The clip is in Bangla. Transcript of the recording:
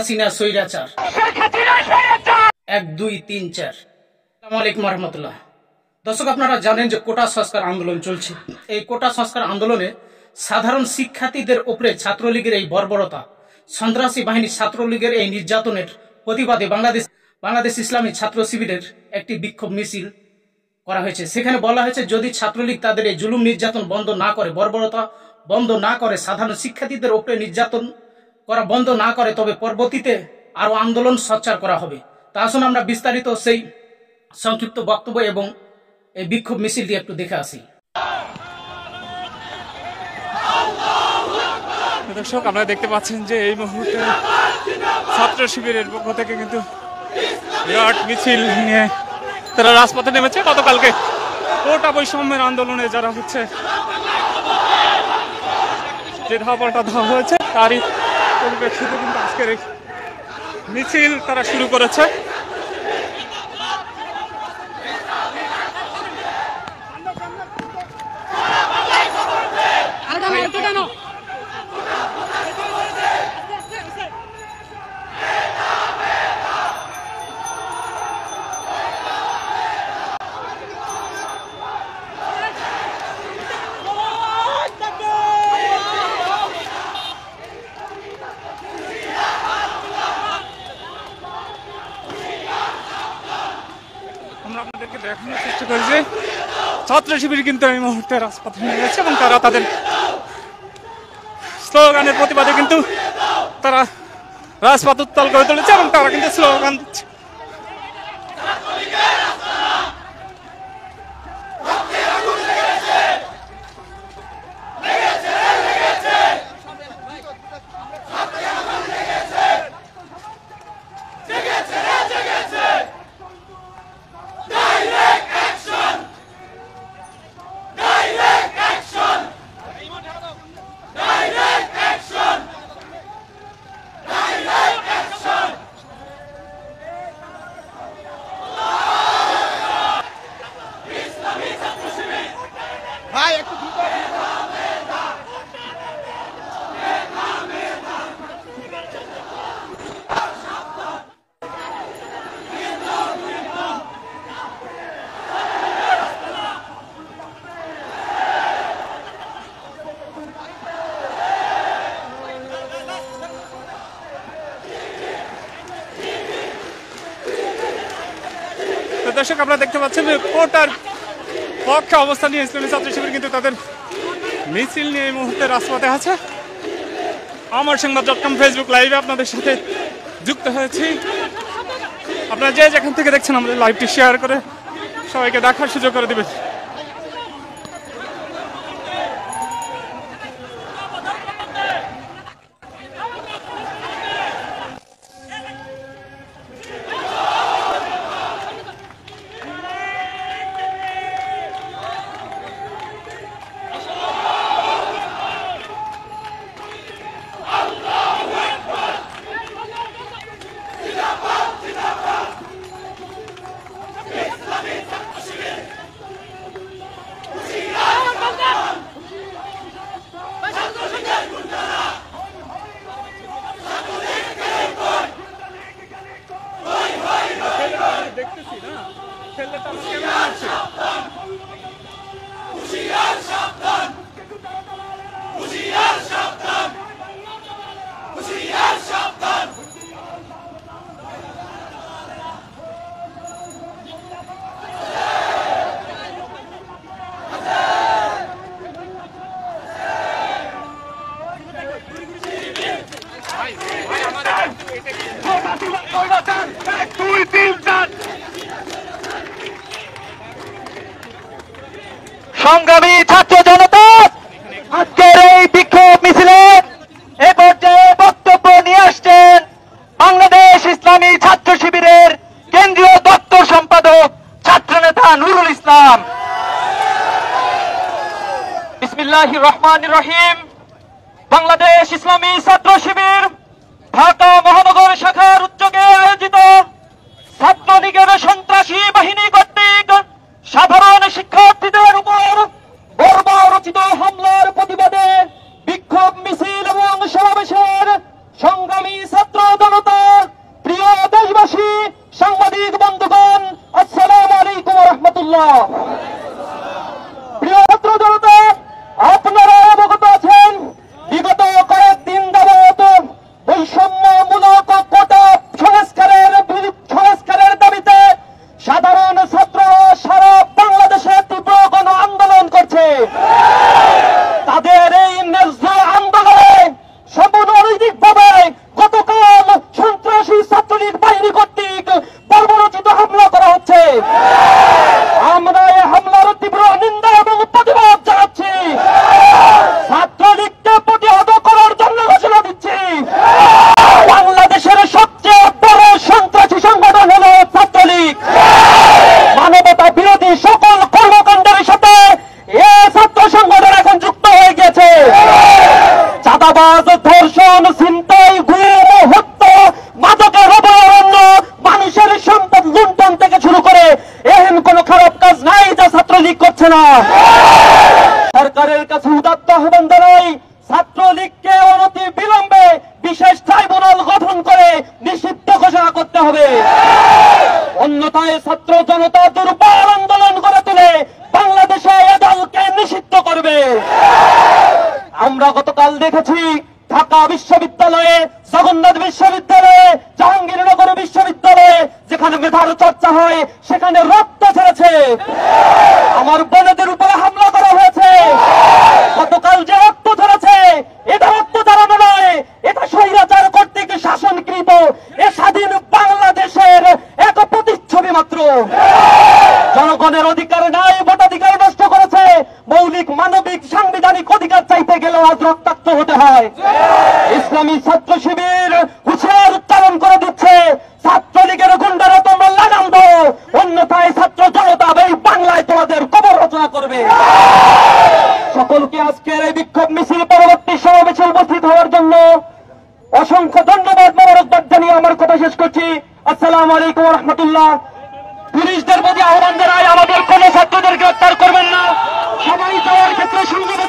হাসিনা স্বৈরাচার 1 2 3 4। আসসালামু আলাইকুম রহমতুল্লাহ। দর্শক, আপনারা জানেন যে কোটা সংস্কার আন্দোলন চলছে। এই কোটা সংস্কার আন্দোলনে সাধারণ শিক্ষার্থীদের উপরে ছাত্রলীগের এই বর্বরতা, সন্ত্রাসী বাহিনী ছাত্রলীগের এই নির্যাতনের প্রতিবাদে বাংলাদেশ ইসলামী ছাত্র শিবিরের একটি বিক্ষোভ মিছিল করা হয়েছে। সেখানে বলা হয়েছে, যদি ছাত্রলীগ তাদের এই জুলুম নির্যাতন বন্ধ না করে, বর্বরতা বন্ধ না করে, সাধারণ শিক্ষার্থীদের উপরে নির্যাতন করা বন্ধ না করে, তবে পরবর্তীতে আরো আন্দোলন সোচ্চার করা হবে। তা আসুন আমরা বিস্তারিত সেই সংক্ষিপ্ত বক্তব্য এবং এই বিক্ষোভ মিছিলটি একটু দেখে আসি। দর্শক, আপনারা দেখতে পাচ্ছেন যে এই মুহূর্তে ছাত্র শিবিরের পক্ষ থেকে কিন্তু বিরাট মিছিল নিয়ে তারা রাজপথে নেমেছে। গতকালকে কোটা বৈষম্যের আন্দোলনে যারা হচ্ছে যে ধাপটা দেওয়া হয়েছে, তারই পরিপ্রেক্ষিতে কিন্তু আজকের এই মিছিল তারা শুরু করেছে। আমরা আপনাদেরকে দেখানোর চেষ্টা করি যে ছাত্র শিবির কিন্তু এই মুহূর্তে রাজপথে নেমেছে এবং তারা তাদের স্লোগানের প্রতিবাদে কিন্তু তারা রাজপথ উত্তাল করে তুলেছে এবং তারা কিন্তু স্লোগান দিচ্ছে। দর্শক, আপনারা দেখতে পাচ্ছেন যে কোটার পক্ষে অবস্থান নিয়ে ইসলামী ছাত্র শিবির কিন্তু তাদের মিছিল নিয়ে এই মুহূর্তে রাজপথে আছে। আমার সংবাদ.com ফেসবুক লাইভে আপনাদের সাথে যুক্ত হয়েছি। আপনারা যে যেখান থেকে দেখছেন আমাদের লাইভটি শেয়ার করে সবাইকে দেখার সুযোগ করে দেবেন। সংগ্রামী ছাত্র জনতা, আজকের এই বিক্ষোভ মিছিলে এ পর্যায়ে বক্তব্য নিয়ে আসছেন বাংলাদেশ ইসলামী ছাত্র শিবিরের কেন্দ্রীয় দপ্তর সম্পাদক ছাত্রনেতা নুরুল ইসলাম। বিসমিল্লাহির রহমানির রহিম। বাংলাদেশ ইসলামী ছাত্র শিবির ঢাকা মহানগর শাখার উদ্যোগে আয়োজিত ছাত্রলীগের সন্ত্রাসী বাহিনী কর্তৃক সাধারণ শিক্ষার্থীদের উপর বর্বরচিত হামলার প্রতিবাদে বিক্ষোভ মিছিল এবং সমাবেশের সংগ্রামী ছাত্র জনতা সাংবাদিক বন্ধুগণ, আসসালামু আলাইকুম ওয়া রাহমাতুল্লাহ। প্রিয় ছাত্র জনতা, আপনারা অবগত আছেন বিগত কয়েকদিন যাবত বৈষম্যমূলক কোটা সংস্কারের দাবিতে সাধারণ ছাত্ররা সারা বাংলাদেশে তীব্র গণ আন্দোলন করছে। তাদের এই ন্যায্য আন্দোলনে সাম্প্রদায়িকভাবে গতকাল সন্ত্রাসী ছাত্রলীগ বাহিনী কর্তৃক বর্বরোচিত হামলা করা হচ্ছে। আমরা এই হামলার তীব্র নিন্দা এবং প্রতিবাদ জানাচ্ছি। ছাত্রলীগকে প্রতিহত করার জন্য ঘোষণা দিচ্ছি, বাংলাদেশের সবচেয়ে বড় সন্ত্রাসী সংগঠন হল ছাত্রলীগ। মানবতা বিরোধী সকল কর্মকাণ্ডের সাথে এ ছাত্র সংগঠন এখন যুক্ত হয়ে গেছে। চাঁদাবাজ, ধর্ষণ, ছিনতাই, গুম, হত্যা, মাদকের অভয়ারণ্য, মানুষের সম্পদ লুণ্ঠন থেকে শুরু করে এহেন কোন খারাপ কাজ নাই যা ছাত্রলীগ করছে না। সরকারের কাছে উদাত্ত আহ্বান জানাই, ছাত্রলীগকে অনতি বিলম্বে বিশেষ ট্রাইব্যুনাল গঠন করে নিষিদ্ধ ঘোষণা করতে হবে। অন্যথায় ছাত্র জনতা দুর্বল আন্দোলন করে তুলে বাংলাদেশে এ দলকে নিষিদ্ধ করবে। আমরা গতকাল দেখেছি ঢাকা বিশ্ববিদ্যালয়ে, জগন্নাথ বিশ্ববিদ্যালয়ে, জাহাঙ্গীরনগর বিশ্ববিদ্যালয়ে যেখানে মেধার চর্চা হয় সেখানে রক্ত ঝরেছে। আমার বোনেদের উপরে হামলা করা হয়েছে। গতকাল যে রক্ত ঝরেছে এটা রক্ত ঝরানো নয়, এটা স্বৈরাচার কর্তৃক শাসনকৃত এ স্বাধীন বাংলাদেশের এক প্রতিচ্ছবি মাত্র। জনগণের অধিকার নাই, ভোটাধিকার নষ্ট করেছে। মৌলিক মানবিক সাংবিধানিক অধিকার চাইতে গেলেও আজ রক্তাক্ত হতে হয়। ইসলামী ছাত্র শিবির হুঁশিয়ার উচ্চারণ করে দিচ্ছে, ছাত্রলীগের গুন্ডারা তোমরা লাগাম দাও, অন্যথায় ছাত্র জনতা এই বাংলায় তোমাদের কবর রচনা করবে। সকলকে আজকের এই বিক্ষোভ মিছিল পরবর্তী সমাবেশে উপস্থিত হওয়ার জন্য অসংখ্য ধন্যবাদ, মোবারকবাদ জানিয়ে আমার কথা শেষ করছি। আসসালামু আলাইকুম ওয়া রাহমাতুল্লাহ। পুলিশদের প্রতি আহ্বান জানাই, আমাদের কোন ছাত্রদের গ্রেফতার করবেন না, সবাই যাওয়ার ক্ষেত্রে সংযম